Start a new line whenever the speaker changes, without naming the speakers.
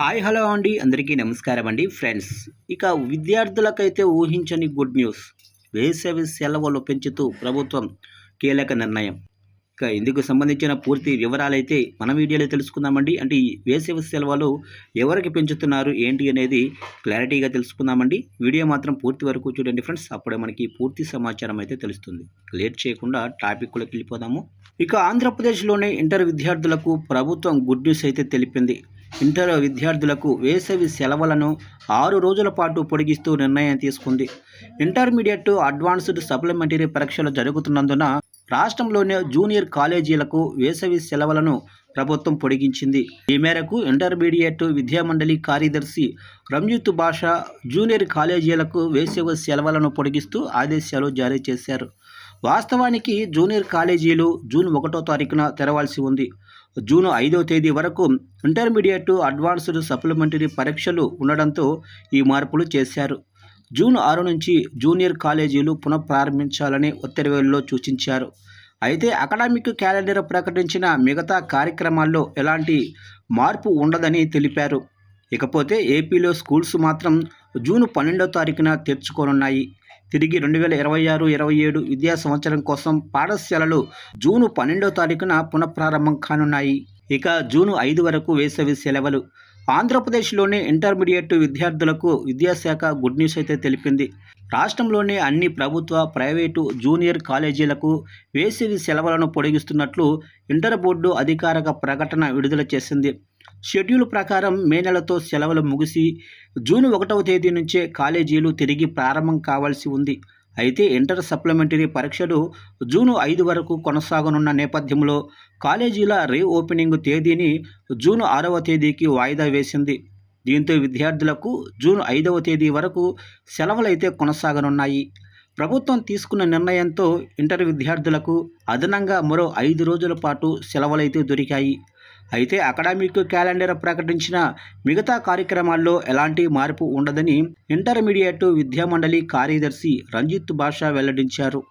Hi hello అండి, అందరికీ నమస్కారం అండి ఫ్రెండ్స్. ఇక విద్యార్థులకైతే ఊహించని గుడ్ న్యూస్. వేసవి సెలవులు పెంచుతూ ప్రభుత్వం కీలక నిర్ణయం. ఇక ఇందుకు సంబంధించిన పూర్తి వివరాలైతే మన వీడియోలో తెలుసుకుందామండి. అంటే ఈ వేసవి సెలవులు ఎవరికి పెంచుతున్నారు ఏంటి అనేది క్లారిటీగా తెలుసుకుందామండి. వీడియో మాత్రం పూర్తి వరకు చూడండి ఫ్రెండ్స్, అప్పుడే మనకి పూర్తి సమాచారం అయితే తెలుస్తుంది. లేట్ చేయకుండా టాపిక్లోకి వెళ్ళిపోదాము. ఇక ఆంధ్రప్రదేశ్లోని ఇంటర్ విద్యార్థులకు ప్రభుత్వం గుడ్ న్యూస్ అయితే తెలిపింది. ఇంటర్ విద్యార్థులకు వేసవి సెలవులను 6 రోజుల పాటు పొడిగిస్తూ నిర్ణయం తీసుకుంది. ఇంటర్మీడియట్, అడ్వాన్స్డ్, సప్లిమెంటరీ పరీక్షలు జరుగుతున్నందున రాష్ట్రంలోని జూనియర్ కాలేజీలకు వేసవి సెలవులను ప్రభుత్వం పొడిగించింది. ఈ మేరకు ఇంటర్మీడియట్ విద్యామండలి కార్యదర్శి రంజిత్ భాషా జూనియర్ కాలేజీలకు వేసవి సెలవులను పొడిగిస్తూ ఆదేశాలు జారీ చేశారు. వాస్తవానికి జూనియర్ కాలేజీలు జూన్ 1వ తారీఖున తెరవాల్సి ఉంది. జూన్ 5వ తేదీ వరకు ఇంటర్మీడియట్, అడ్వాన్స్డ్, సప్లిమెంటరీ పరీక్షలు ఉండడంతో ఈ మార్పులు చేశారు. జూన్ 6 నుంచి జూనియర్ కాలేజీలు పునఃప్రారంభించాలని ఉత్తర్వుల్లో సూచించారు. అయితే అకాడమిక్ క్యాలెండర్ ప్రకటించిన మిగతా కార్యక్రమాల్లో ఎలాంటి మార్పు ఉండదని తెలిపారు. ఇకపోతే ఏపీలో స్కూల్స్ మాత్రం జూన్ 12వ తారీఖున తెరుచుకోనున్నాయి. తిరిగి 2026-27 విద్యా సంవత్సరం కోసం పాఠశాలలు జూన్ 12వ తారీఖున పునఃప్రారంభం కానున్నాయి. ఇక జూన్ 5 వరకు వేసవి సెలవులు. ఆంధ్రప్రదేశ్లోని ఇంటర్మీడియట్ విద్యార్థులకు విద్యాశాఖ గుడ్ న్యూస్ అయితే తెలిపింది. రాష్ట్రంలోని అన్ని ప్రభుత్వ, ప్రైవేటు జూనియర్ కాలేజీలకు వేసవి సెలవులను పొడిగిస్తున్నట్లు ఇంటర్ బోర్డు అధికారిక ప్రకటన విడుదల చేసింది. షెడ్యూల్ ప్రకారం మే నెలతో సెలవులు ముగిసి జూన్ 1వ తేదీ నుంచే కాలేజీలు తిరిగి ప్రారంభం కావాల్సి ఉంది. అయితే ఇంటర్ సప్లిమెంటరీ పరీక్షలు జూన్ 5 వరకు కొనసాగనున్న నేపథ్యంలో కాలేజీల రీఓపెనింగ్ తేదీని జూన్ 6వ తేదీకి వాయిదా వేసింది. దీంతో విద్యార్థులకు జూన్ 5వ తేదీ వరకు సెలవులైతే కొనసాగనున్నాయి. ప్రభుత్వం తీసుకున్న నిర్ణయంతో ఇంటర్ విద్యార్థులకు అదనంగా మరో 5 రోజుల పాటు సెలవులైతే దొరికాయి. అయితే అకాడమిక్ క్యాలెండర్ ప్రకటించిన మిగతా కార్యక్రమాల్లో ఎలాంటి మార్పు ఉండదని ఇంటర్మీడియట్ విద్యామండలి కార్యదర్శి రంజిత్ భాషా వెల్లడించారు.